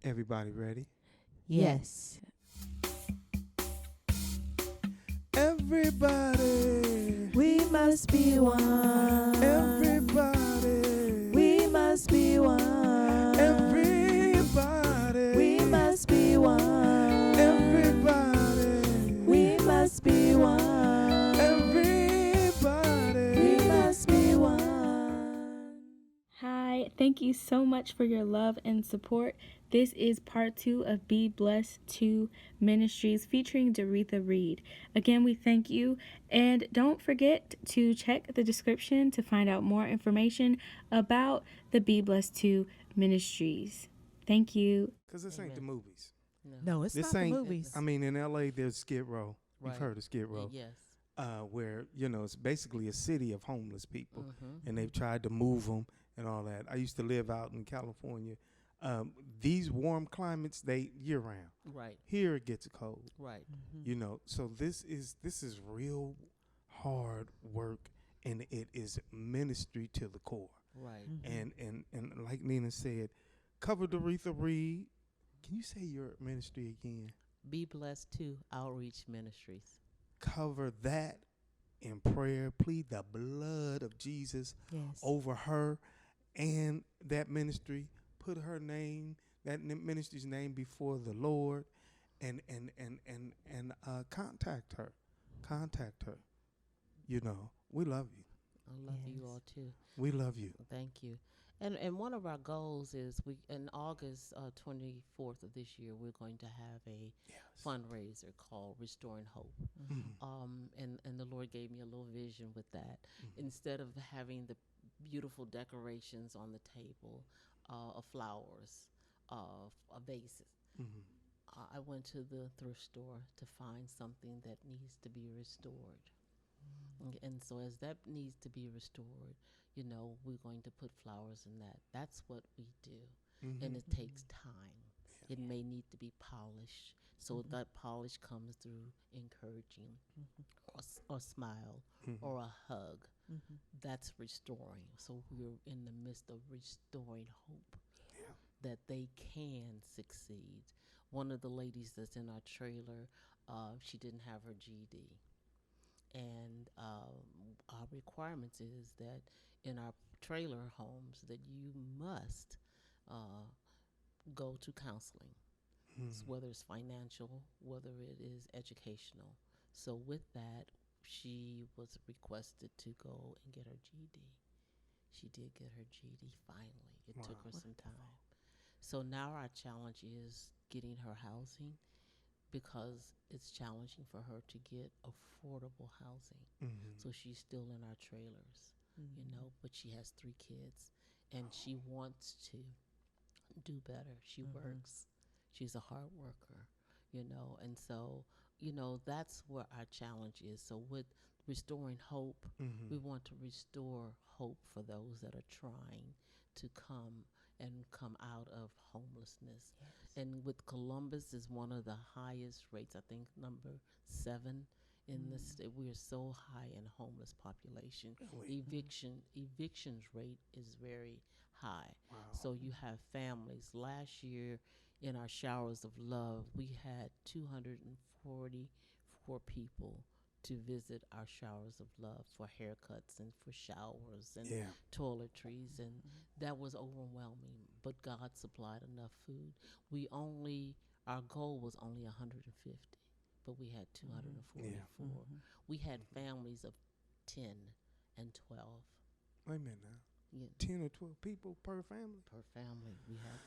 Everybody ready? Yes. Everybody. We must be one. Everybody. We must be one. Everybody. We must be one. Everybody. We must be one. Everybody. We must be one. Hi, thank you so much for your love and support. This is part 2 of BBless 2 Ministries featuring Doreatha Reid. Again, we thank you, and don't forget to check the description to find out more information about the BBless 2 Ministries. Thank you. Because this ain't the movies. No, it's This not the ain't, movies. I mean, in LA, there's Skid Row. You've Right. heard of Skid Row. Yes. Where, it's basically a city of homeless people. Mm-hmm. And they've tried to move them and all that. I used to live out in California. These warm climates, they year-round. Right. Here it gets cold. Right. So this is real hard work, and it is ministry to the core. Right. And like Nina said, cover Doreatha Reid. Can you say your ministry again? BBless 2 Outreach Ministries. Cover that in prayer. Plead the blood of Jesus Yes. over her and that ministry. Put her name, that ministry's name, before the Lord, and contact her. Contact her. We love you. I love you Yes. all too. We love you. Thank you. And one of our goals is in August 24th of this year, we're going to have a fundraiser called Restoring Hope. And the Lord gave me a little vision with that. Instead of having the beautiful decorations on the table, of flowers, of vases, I went to the thrift store to find something that needs to be restored. And so as that needs to be restored, we're going to put flowers in that. That's what we do. And it takes time. It may need to be polished. So that polish comes through encouraging or smile or a hug. That's restoring. So we're in the midst of restoring hope that they can succeed. One of the ladies that's in our trailer, she didn't have her GED. And our requirements is that in our trailer homes that you must go to counseling, whether it's financial, whether it is educational. So with that, she was requested to go and get her GED. She did get her GED finally. It took her some time. So now our challenge is getting her housing, because it's challenging for her to get affordable housing. So she's still in our trailers, but she has 3 kids, and she wants to do better. She works. She's a hard worker, and so, that's where our challenge is. So with restoring hope, we want to restore hope for those that are trying to come out of homelessness. Yes. And with Columbus is one of the highest rates, I think number 7 in the state. We are so high in homeless population. Really? Evictions rate is very high. Wow. So you have families. Last year in our showers of love, we had 244 people to visit our showers of love for haircuts and for showers and toiletries, and that was overwhelming. But God supplied enough food. Our goal was only 150, but we had 244. We had families of 10 and 12. Wait a minute now. Yeah. 10 or 12 people per family? Per family, we had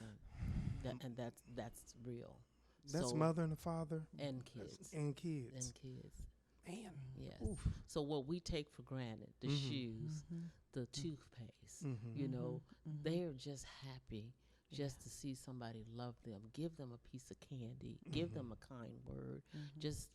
that, and that's real. That's So- mother and a father? and kids. And kids. And kids. Man. Yes. Oof. So what we take for granted, the shoes, the toothpaste, they're just happy just to see somebody love them. Give them a piece of candy. Give them a kind word. Just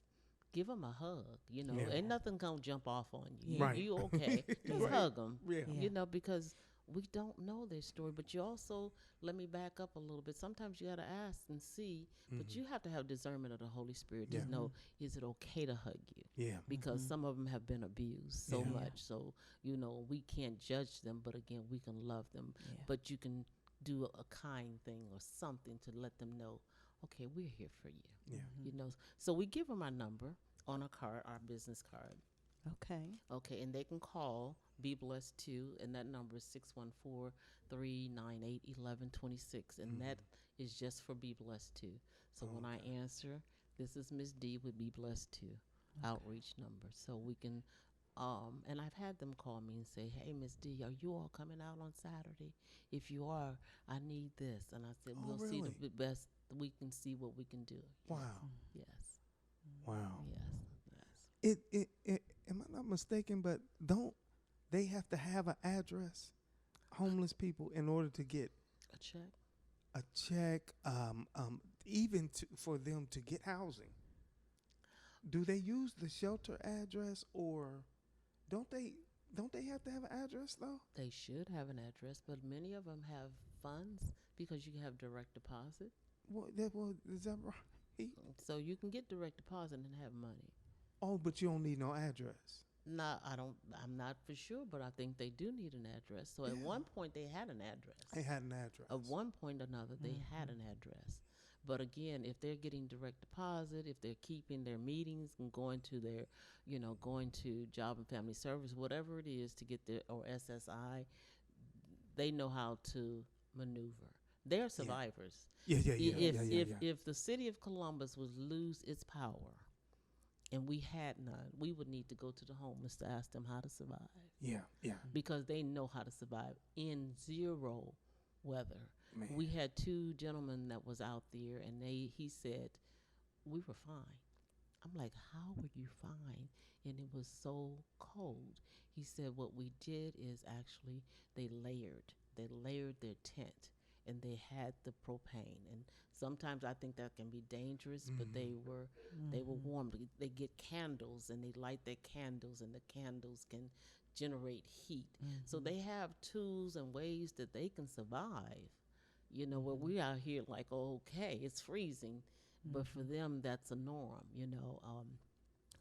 give them a hug. Ain't nothing gonna jump off on you. Yeah. Right. You okay? Just Right. hug them. Yeah. Because we don't know their story. But you also, let me back up a little bit. Sometimes you got to ask and see, but you have to have discernment of the Holy Spirit to know, is it okay to hug you? Yeah. Because some of them have been abused so Yeah. much. So, we can't judge them, but again, we can love them. Yeah. But you can do a kind thing or something to let them know, okay, we're here for you. Yeah. You know, so we give them our number on our card, our business card. Okay. Okay, and they can call BBless 2, and that number is 614-398-1126, and that is just for BBless 2. So when I answer, this is Miss D with BBless 2 outreach number. So we can, and I've had them call me and say, hey, Miss D, are you all coming out on Saturday? If you are, I need this. And I said, we'll see really? the best, we can see what we can do. Wow. Yes. Wow. Yes. Am I not mistaken? But don't they have to have an address? Homeless people, in order to get A check. a check, even for them to get housing. Do they use the shelter address, or don't they have to have an address though? They should have an address, but many of them have funds because you have direct deposit. Is that right? So you can get direct deposit and have money. Oh, but you don't need no address. No, I'm not for sure, but I think they do need an address. So at Yeah. one point they had an address. They had an address. At one point or another, they had an address. But again, if they're getting direct deposit, if they're keeping their meetings and going to their, going to Job and Family Service, whatever it is to get their, or SSI, they know how to maneuver. They're survivors. If the city of Columbus would lose its power and we had none, we would need to go to the homeless to ask them how to survive. Yeah. Because they know how to survive in zero weather. Man. We had two gentlemen that was out there, and he said, we were fine. I'm like, how were you fine? And it was so cold. He said what we did is actually they layered their tent, and they had the propane. And sometimes I think that can be dangerous, but they were warm. They get candles, and they light their candles, and the candles can generate heat. So they have tools and ways that they can survive. Where we out here like, okay, it's freezing, but for them that's a norm.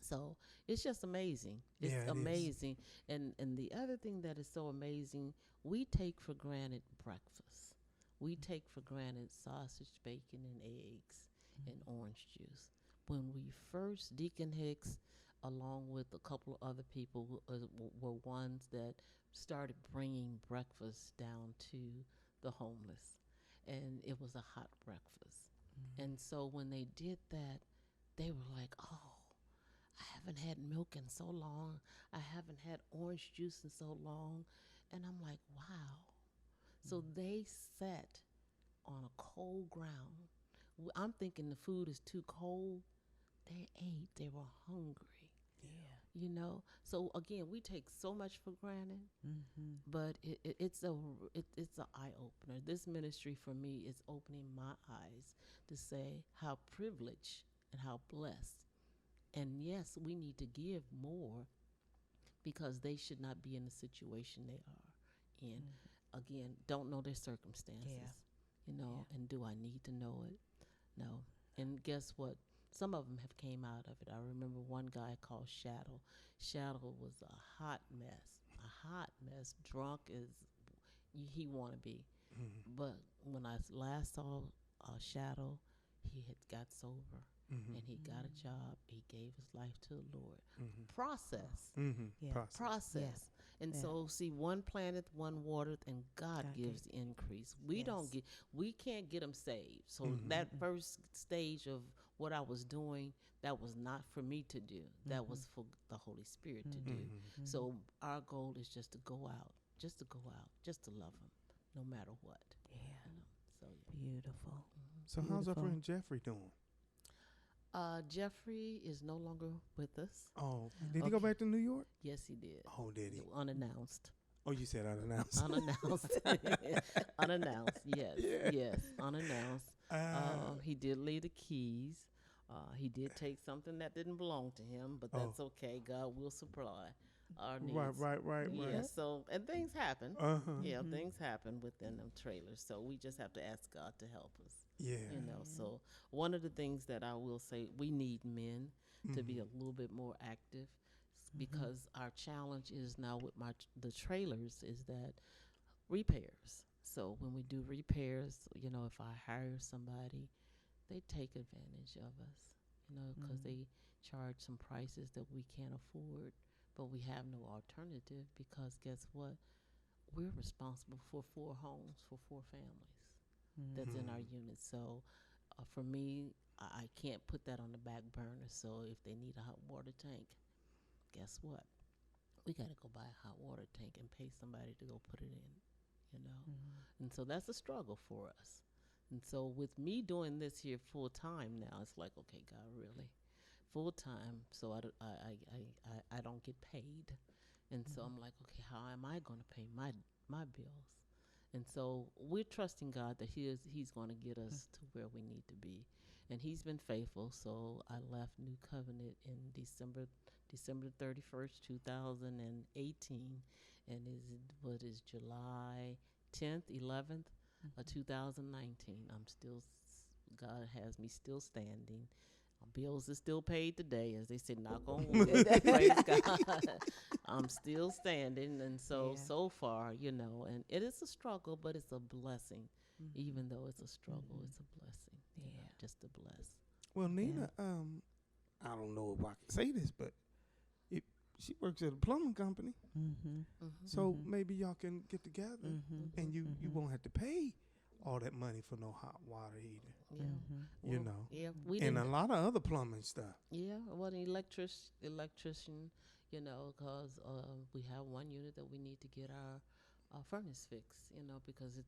So it's just amazing. It's amazing. And the other thing that is so amazing, we take for granted breakfast. We take for granted sausage, bacon, and eggs and orange juice. When we first, Deacon Hicks, along with a couple of other people, were ones that started bringing breakfast down to the homeless. And it was a hot breakfast. And so when they did that, they were like, oh, I haven't had milk in so long. I haven't had orange juice in so long. And I'm like, wow. So they sat on a cold ground. I'm thinking the food is too cold. They ate. They were hungry. Yeah. So again, we take so much for granted, but it's an eye opener. This ministry for me is opening my eyes to say how privileged and how blessed. And yes, we need to give more because they should not be in the situation they are in. Again, don't know their circumstances, and do I need to know it? No. And guess what? Some of them have came out of it. I remember one guy called Shadow. Shadow was a hot mess, drunk as he want to be. But when I last saw Shadow, he had got sober, and he got a job. He gave his life to the Lord. Process. Process. Yeah. And so, see, one planted, one watered, and God gives the increase. We can't get them saved. So that first stage of what I was doing, that was not for me to do. That was for the Holy Spirit to do. So our goal is just to go out, just to love them, no matter what. Yeah. So Beautiful. So how's our friend Jeffrey doing? Jeffrey is no longer with us. Oh, did he go back to New York? Yes, he did. Oh, did he? Unannounced. Oh, you said unannounced. Unannounced. Unannounced. Yes. Unannounced. He did leave the keys. He did take something that didn't belong to him, but that's okay. God will supply our needs. Right. Yeah. So, and things happen. Yeah, things happen within them trailers. So we just have to ask God to help us. Yeah. So one of the things that I will say, we need men to be a little bit more active, because our challenge is now with the trailers is that repairs. So when we do repairs, if I hire somebody, they take advantage of us, because they charge some prices that we can't afford, but we have no alternative because guess what? We're responsible for 4 homes for 4 families that's in our unit. So for me, I can't put that on the back burner. So if they need a hot water tank, guess what? We got to go buy a hot water tank and pay somebody to go put it in. And so that's a struggle for us. And so with me doing this here full time now, it's like, okay, God, really? Full time, so I don't get paid. And so I'm like, okay, how am I going to pay my bills? And so we're trusting God that He's going to get us to where we need to be. And He's been faithful. So I left New Covenant in December 31st, 2018. And what is July 10th, 11th, 2019. God has me still standing. My bills are still paid today, as they say, knock on wood. Praise God. I'm still standing. And so far, and it is a struggle, but it's a blessing. Even though it's a struggle, it's a blessing. Just a bless. Well, Nina, I don't know if I can say this, but she works at a plumbing company. So maybe y'all can get together and you won't have to pay all that money for no hot water heater. Yeah. And a lot of other plumbing stuff. Yeah, well, the electrician, because we have one unit that we need to get our furnace fixed, because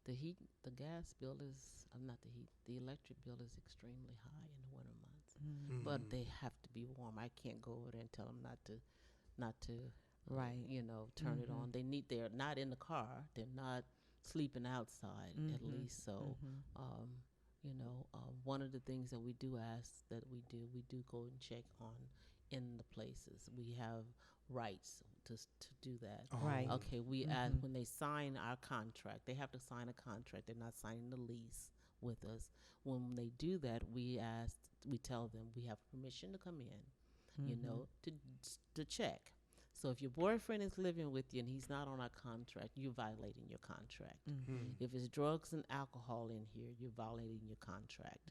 the gas bill is, not the heat, the electric bill is extremely high in the winter months. But they have to be warm. I can't go over there and tell them not to Right. turn it on. They're not in the car. They're not sleeping outside, at least. So, one of the things that we do ask that we do go and check on in the places. We have rights to do that. Right. Okay, we ask when they sign our contract, they have to sign a contract. They're not signing the lease with us. When they do that, we tell them we have permission to come in, to check. So if your boyfriend is living with you and he's not on our contract, you're violating your contract. If it's drugs and alcohol in here, you're violating your contract.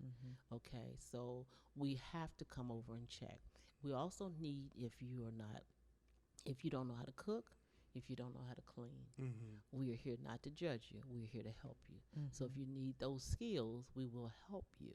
Okay, so we have to come over and check. We also need, if you don't know how to cook, if you don't know how to clean, we are here not to judge you. We're here to help you. So if you need those skills, we will help you,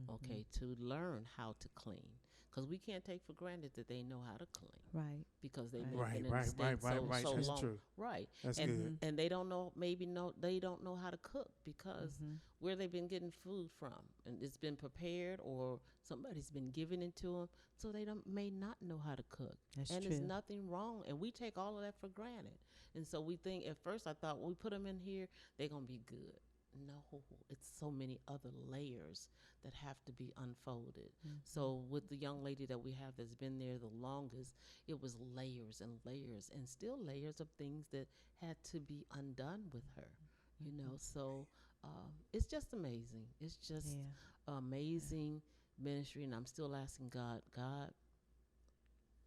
okay, to learn how to clean. Because we can't take for granted that they know how to clean. Right. Because they've been in the state so That's long. true. Right. That's good. And they don't know, they don't know how to cook because where they've been getting food from. And it's been prepared or somebody's been giving it to them. So they may not know how to cook. That's and true. there's nothing wrong. And we take all of that for granted. And so we think, at first I thought, we put them in here, they're going to be good. No, it's so many other layers that have to be unfolded. So with the young lady that we have that's been there the longest, it was layers and layers and still layers of things that had to be undone with her, So it's just amazing. It's just amazing ministry. And I'm still asking God,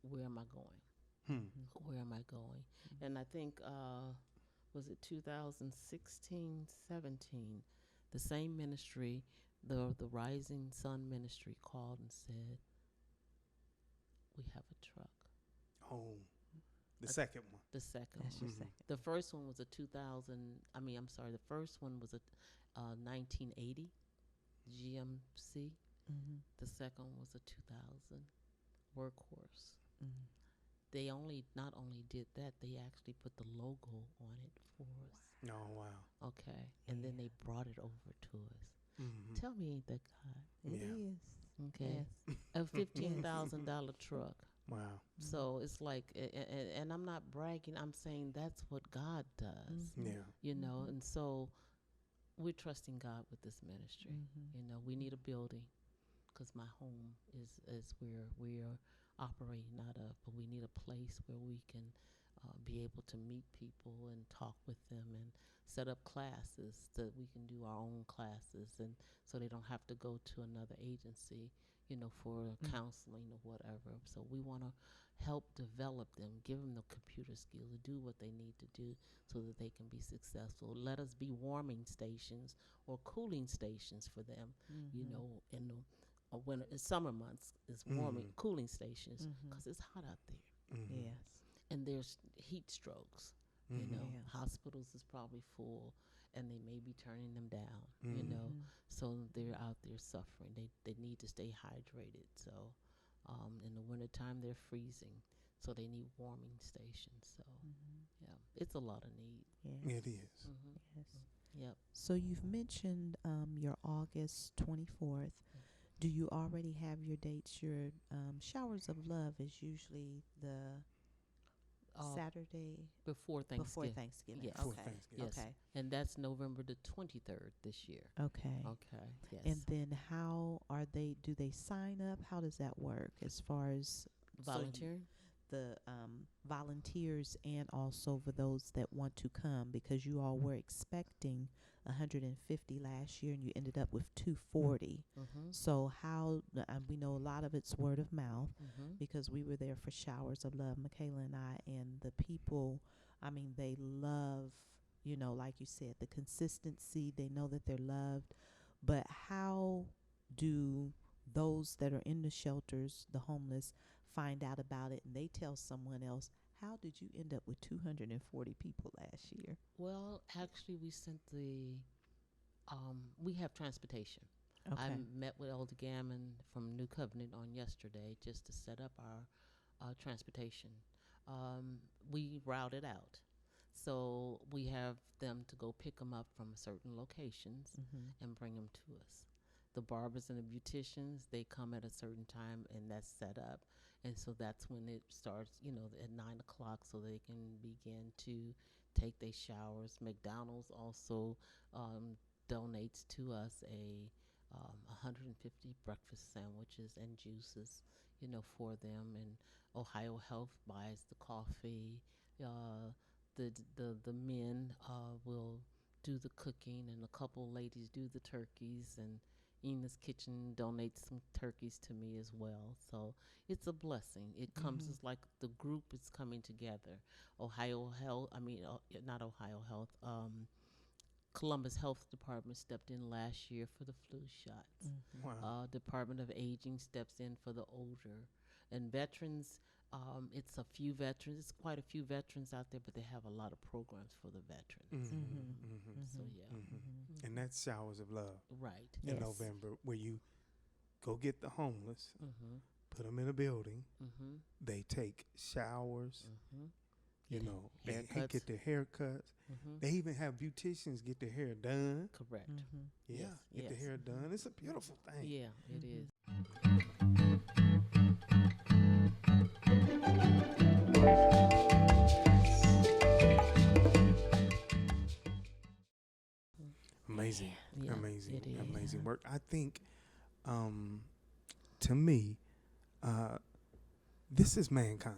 where am I going? Where am I going? And I think, was it 2016, 17, the same ministry, the Rising Sun Ministry called and said, we have a truck. Oh, the second one. The second That's one. your second. The first one was the first one was a 1980 GMC. The second was a 2000 Workhorse. They not only did that, they actually put the logo on it for us. Oh, wow. Okay. And then they brought it over to us. Tell me, ain't that God? It is. Okay. Yes. A $15,000 truck. Wow. So it's like, and I'm not bragging, I'm saying that's what God does. Yeah. And so we're trusting God with this ministry. We need a building because my home is where we are operating out of, but we need a place where we can be able to meet people and talk with them and set up classes that we can do our own classes, and so they don't have to go to another agency, for counseling or whatever. So we want to help develop them, give them the computer skills to do what they need to do so that they can be successful. Let us be warming stations or cooling stations for them, in the winter, in summer months, it's warming, cooling stations, because it's hot out there. Yes. And there's heat strokes. Yes. Hospitals is probably full, and they may be turning them down. So they're out there suffering. They need to stay hydrated. So in the wintertime, they're freezing, so they need warming stations. So yeah, it's a lot of need. Yes. It is. Yes. Yep. So you've mentioned your August 24th. Do you already have your dates? Your Showers of Love is usually the Saturday Before Thanksgiving. before Thanksgiving. Yes. Before Okay. Thanksgiving. Yes. Okay. And that's November the 23rd this year. Okay. Okay. Yes. And then how are they? Do they sign up? How does that work as far as volunteering? the volunteers and also for those that want to come, because you all were expecting 150 last year and you ended up with 240. So how, we know a lot of it's word of mouth because we were there for Showers of Love, Michaela and I, and the people, they love, like you said, the consistency. They know that they're loved. But how do those that are in the shelters, the homeless, find out about it and they tell someone else? How did you end up with 240 people last year? Well, actually, we sent we have transportation. Okay. I met with Elder Gammon from New Covenant on yesterday just to set up our transportation. We route it out. So we have them to go pick them up from certain locations and bring them to us. The barbers and the beauticians, they come at a certain time, and that's set up. And so that's when it starts, at 9 o'clock, so they can begin to take their showers. McDonald's also donates to us 150 breakfast sandwiches and juices, for them. And Ohio Health buys the coffee. The men will do the cooking, and a couple ladies do the turkeys, and Ena's Kitchen donates some turkeys to me as well. So it's a blessing. It comes as like the group is coming together. Ohio Health, not Ohio Health, Columbus Health Department stepped in last year for the flu shots. Wow. Department of Aging steps in for the older. And veterans, it's a few veterans. It's quite a few veterans out there, but they have a lot of programs for the veterans. So, yeah. And that's Showers of Love. Right. In November, where you go get the homeless, put them in a building. They take showers, and haircuts. get their haircuts. They even have beauticians get their hair done. Correct. Yeah, get their hair done. It's a beautiful thing. Yeah, it is. Amazing, Yeah, amazing, it is. amazing work. I think, to me, this is mankind,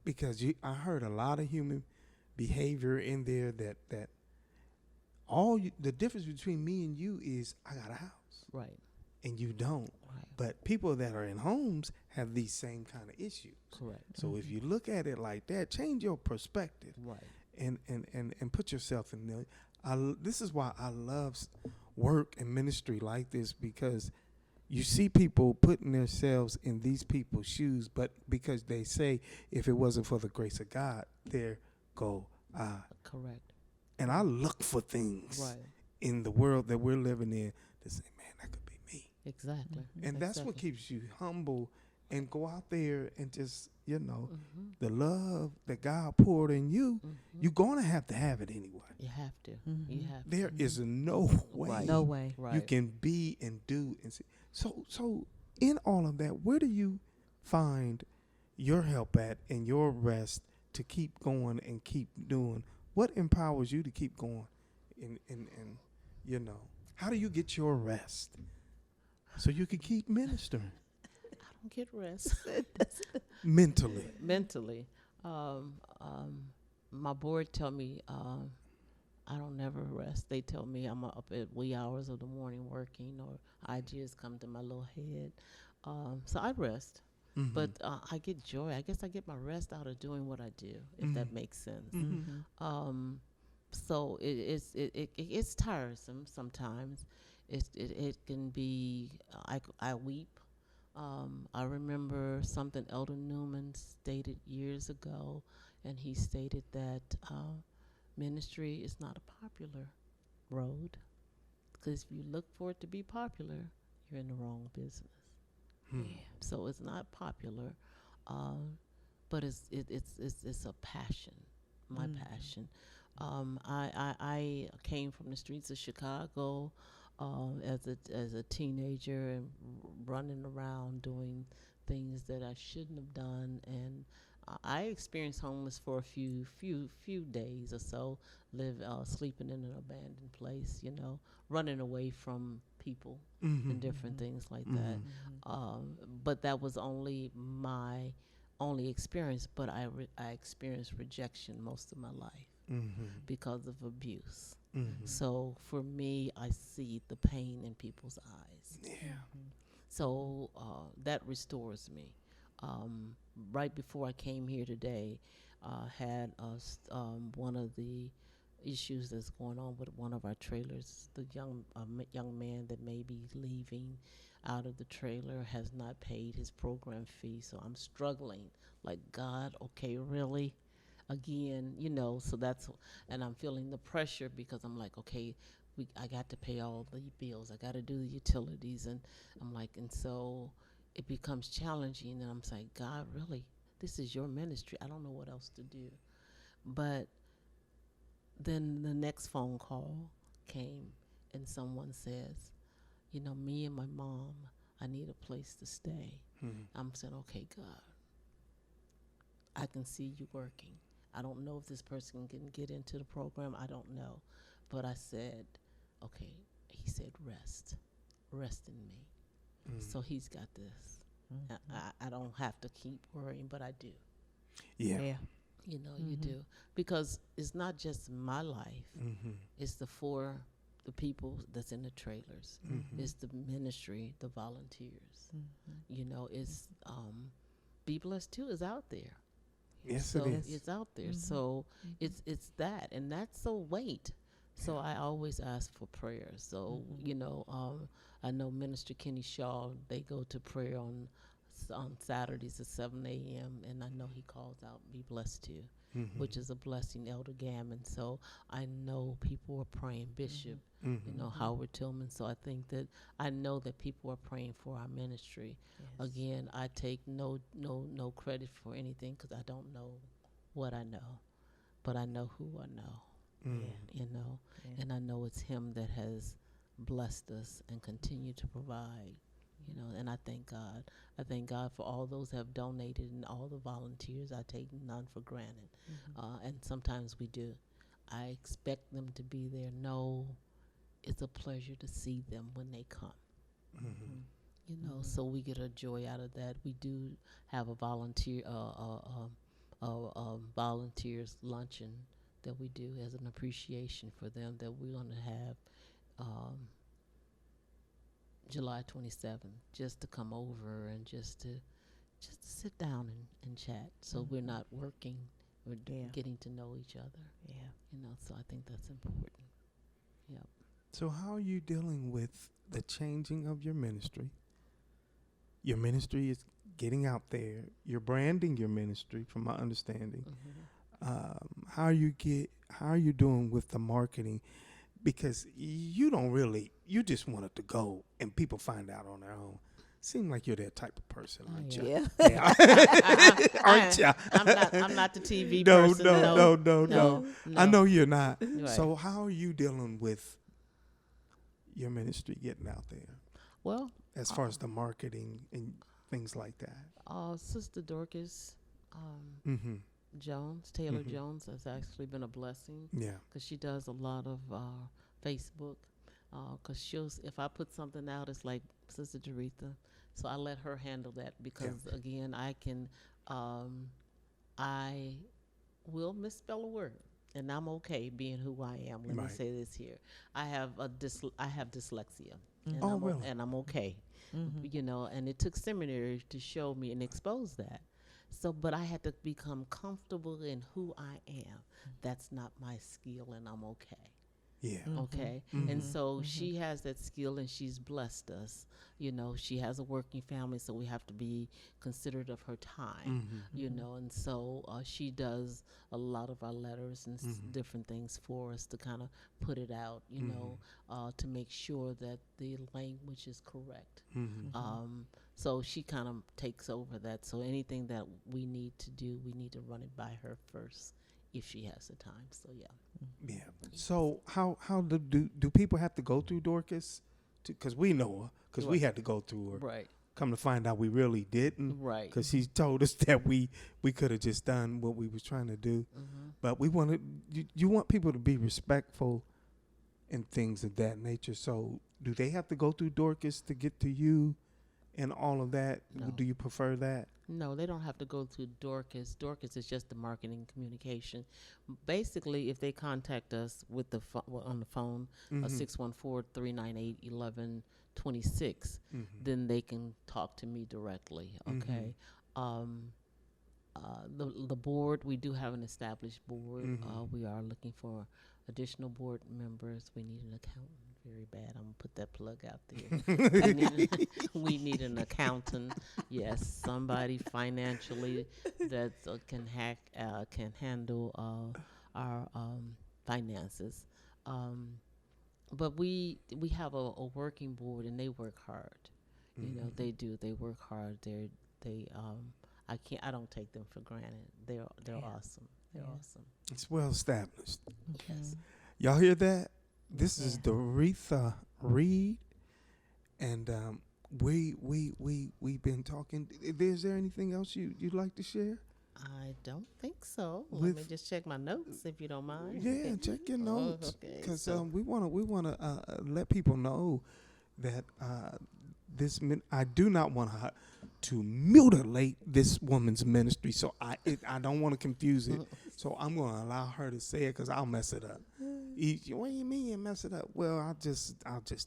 because I heard a lot of human behavior in there that the difference between me and you is I got a house, Right. and you don't. Right. But people that are in homes have these same kind of issues. Correct. So if you look at it like that, change your perspective. Right. And put yourself in there. This is why I love work and ministry like this, because you see people putting themselves in these people's shoes, but because they say, if it wasn't for the grace of God, there go I. Correct. And I look for things Right. in the world that we're living in to say, man, that could be me. Exactly. And that's what Exactly. keeps you humble, and go out there and just, the love that God poured in you, you're going to have it anyway. You have to. You have to. There is no way Right. No way. Right. you can be and do and see. So in all of that, where do you find your help at and your rest to keep going and keep doing? What empowers you to keep going? And how do you get your rest so you can keep ministering I don't get rest mentally? mentally. Um, um, my board tell me I don't never rest. They tell me I'm up at wee hours of the morning working, or ideas come to my little head. So I rest, but I get joy. I guess I get my rest out of doing what I do, if that makes sense. Um, so it's tiresome sometimes. It can be. I weep. I remember something Elder Newman stated years ago, and he stated that ministry is not a popular road, because if you look for it to be popular, you're in the wrong business. So it's not popular, um, but it's a passion, my passion. I came from the streets of Chicago as a teenager and running around doing things that I shouldn't have done, and I experienced homeless for a few days or so, sleeping in an abandoned place, running away from people and different things like that. But that was only my only experience. But I experienced rejection most of my life because of abuse. So for me, I see the pain in people's eyes. So that restores me. Right before I came here today, had one of the issues that's going on with one of our trailers. The young man that may be leaving out of the trailer has not paid his program fee. So I'm struggling. Like, God, okay, really? Again, so and I'm feeling the pressure, because I'm like, okay, I got to pay all the bills. I got to do the utilities. And I'm like, and so it becomes challenging. And I'm saying, God, really? This is your ministry. I don't know what else to do. But then the next phone call came, and someone says, me and my mom, I need a place to stay. I'm saying, okay, God, I can see you working. I don't know if this person can get into the program. I don't know. But I said, okay. He said, rest in me. So he's got this. I don't have to keep worrying, but I do. Yeah. You do. Because it's not just my life. It's the people that's in the trailers. It's the ministry, the volunteers. It's BBless too is out there. Yes, So it is. it's out there. So it's that, and that's a weight. So I always ask for prayer. So I know Minister Kenny Shaw. They go to prayer on Saturdays at 7 a.m. and I know he calls out "Be Blessed" too, which is a blessing. Elder Gammon. So I know people are praying. Bishop, Howard Tillman. So I know that people are praying for our ministry. Yes. Again, I take no credit for anything, because I don't know what I know, but I know who I know. And I know it's him that has blessed us and continue to provide. And I thank God. I thank God for all those that have donated and all the volunteers. I take none for granted. And sometimes we do. I expect them to be there. No, it's a pleasure to see them when they come. So we get a joy out of that. We do have a volunteers luncheon that we do as an appreciation for them, that we're going to have July 27th, just to come over and just to sit down and chat. So we're not working, we're getting to know each other. So I think that's important. Yep. So how are you dealing with the changing of your ministry? Your ministry is getting out there. You're branding your ministry, from my understanding. How are you doing with the marketing? Because you just want it to go and people find out on their own. Seem like you're that type of person, aren't you? Yeah. Aren't you? I'm not the TV person. No. I know you're not. Right. So how are you dealing with your ministry getting out there? Well, as far as the marketing and things like that. Sister Dorcas Jones, Taylor Jones, has actually been a blessing. Yeah. Because she does a lot of Facebook. Because if I put something out, it's like Sister Doreatha. So I let her handle that, because again, I can I will misspell a word, and I'm okay being who I am. Let me Right. say this here: I have I have dyslexia, and Oh, really? and I'm okay. Mm-hmm. You know, and it took seminary to show me and expose that. So, but I had to become comfortable in who I am. That's not my skill, and I'm okay. Yeah. Okay. And so she has that skill and she's blessed us. You know, she has a working family, so we have to be considerate of her time, you know. And so she does a lot of our letters and different things for us to kind of put it out, you know, to make sure that the language is correct. So she kind of takes over that. So anything that we need to do, we need to run it by her first if she has the time. So, yeah. Yeah. So how do people have to go through Dorcas? Because we know her. Because we Right. had to go through her. Right. Come to find out, we really didn't. Right. Because she told us that we could have just done what we was trying to do. But we wanted you want people to be respectful and things of that nature. So do they have to go through Dorcas to get to you and all of that? No. Do you prefer that? No, they don't have to go through Dorcas. Dorcas is just the marketing communication. Basically, if they contact us with the on the phone, 614-398-1126, then they can talk to me directly. Okay. The board, we do have an established board. We are looking for additional board members. We need an accountant very bad. I'm gonna put that plug out there. We need an accountant. Yes, somebody financially that can handle our finances. But we have a working board, and they work hard. You know, they do. They work hard. They I don't take them for granted. They're awesome. They're awesome. It's well established. Yes. Y'all hear that? This is Doreatha Reid, and we've been talking. Is there anything else you'd like to share? I don't think so. Let me just check my notes if you don't mind. Yeah, check your notes Okay, because so- we wanna let people know that I do not want to mutilate this woman's ministry. So I don't want to confuse it. So I'm going to allow her to say it because I'll mess it up. What do you mean you mess it up? Well, I'll just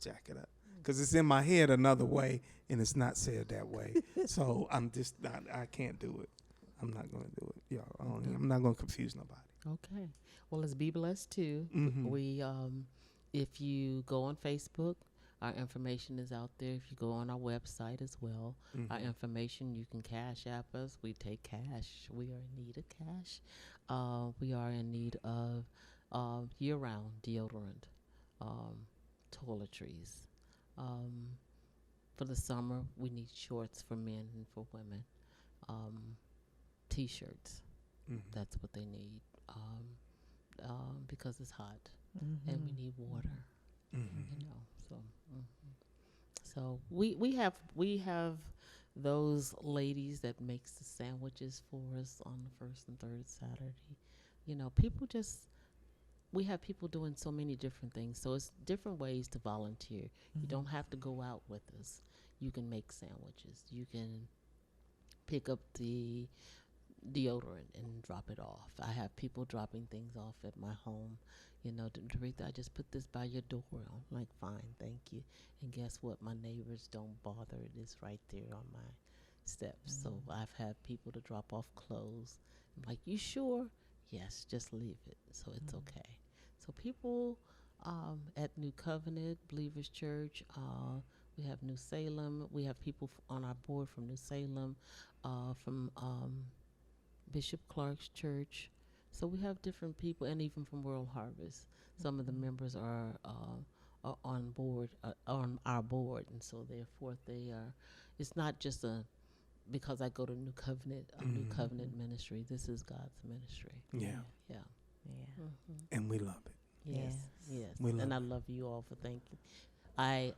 jack it up because it's in my head another way and it's not said that way. So I can't do it. I'm not going to do it. Y'all, I'm not going to confuse nobody. Okay. Well, it's BBless too. We, if you go on Facebook, our information is out there. If you go on our website as well, our information, you can Cash App us. We take cash. We are in need of cash. We are in need of year-round deodorant, toiletries. For the summer, we need shorts for men and for women. T-shirts. That's what they need because it's hot, and we need water. You know, so we have those ladies that makes the sandwiches for us on the first and third Saturday. You know, we have people doing so many different things. So it's different ways to volunteer. You don't have to go out with us. You can make sandwiches. You can pick up the deodorant and drop it off. I have people dropping things off at my home. You know, Doreatha, I just put this by your door. I'm like, fine, thank you. And guess what? My neighbors don't bother. It is right there on my steps. So I've had people to drop off clothes. I'm like, you sure? Yes, just leave it. So it's okay. So people at New Covenant, Believers Church, we have New Salem. We have people on our board from New Salem, from Bishop Clark's church. So we have different people, and even from World Harvest. Some of the members are on board, on our board, and so therefore they are. It's not just because I go to New Covenant, New Covenant ministry. This is God's ministry. Yeah. Yeah. Yeah. And we love it. Yes. Yes. We love and I it. love you all for thanking. I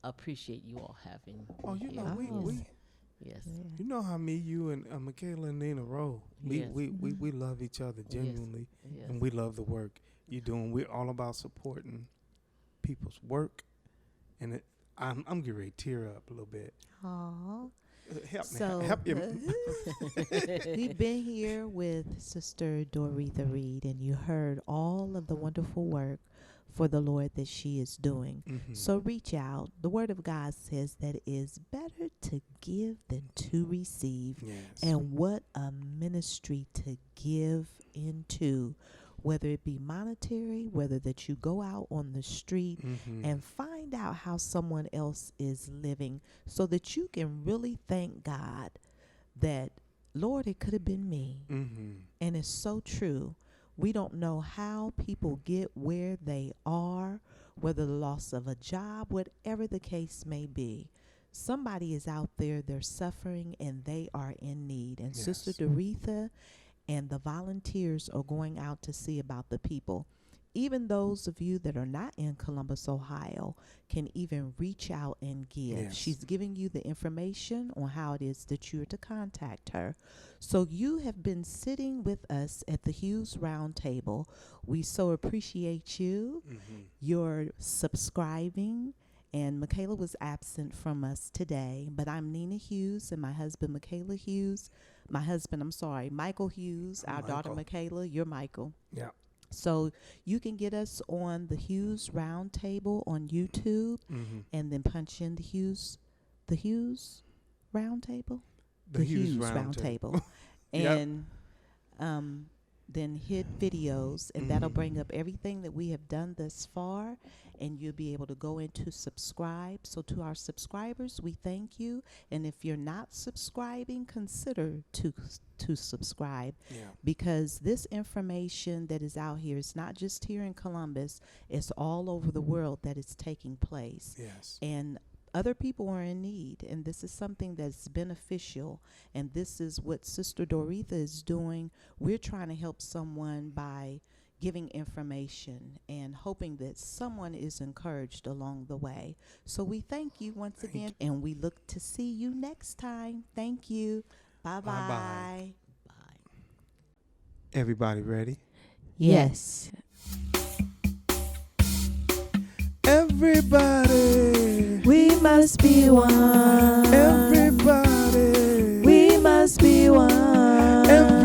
appreciate you all having. Oh, you me know, here. we Yes. you know how me, you, and Michaela and Nina roll. Yes. We love each other genuinely, Yes. and we love the work you're doing. We're all about supporting people's work, and I'm getting ready to tear up a little bit. Aw. Help me. So Help you. we've been here with Sister Doreatha Reid, and you heard all of the wonderful work for the Lord that she is doing. So reach out. The Word of God says that it is better to give than to receive. Yes. And what a ministry to give into, whether it be monetary, whether that you go out on the street and find out how someone else is living, so that you can really thank God that, Lord, it could have been me. And it's so true. We don't know how people get where they are, whether the loss of a job, whatever the case may be. Somebody is out there, they're suffering, and they are in need. And Yes. Sister Doreatha and the volunteers are going out to see about the people. Even those of you that are not in Columbus, Ohio, can even reach out and give. Yes. She's giving you the information on how it is that you're to contact her. So you have been sitting with us at the Hughes Roundtable. We so appreciate you. You're subscribing. And Michaela was absent from us today, but I'm Nina Hughes and my husband, Michaela Hughes. Michael Hughes, our daughter, Michaela. You're Michael. Yeah. So you can get us on the Hughes Roundtable on YouTube, and then punch in the Hughes Roundtable, The Hughes Roundtable. and then hit videos, and that'll bring up everything that we have done thus far, and you'll be able to go into subscribe. So to our subscribers, we thank you, and if you're not subscribing, consider to subscribe, because this information that is out here is not just here in Columbus, it's all over the world that it's taking place. Yes. And other people are in need, and this is something that's beneficial, and this is what Sister Doreatha is doing. We're trying to help someone by giving information and hoping that someone is encouraged along the way. So we thank you once again, and we look to see you next time. Thank you. Bye-bye. Bye-bye. Bye. Everybody ready? Yes. Everybody. We must be one. Everybody. We must be one. Everybody.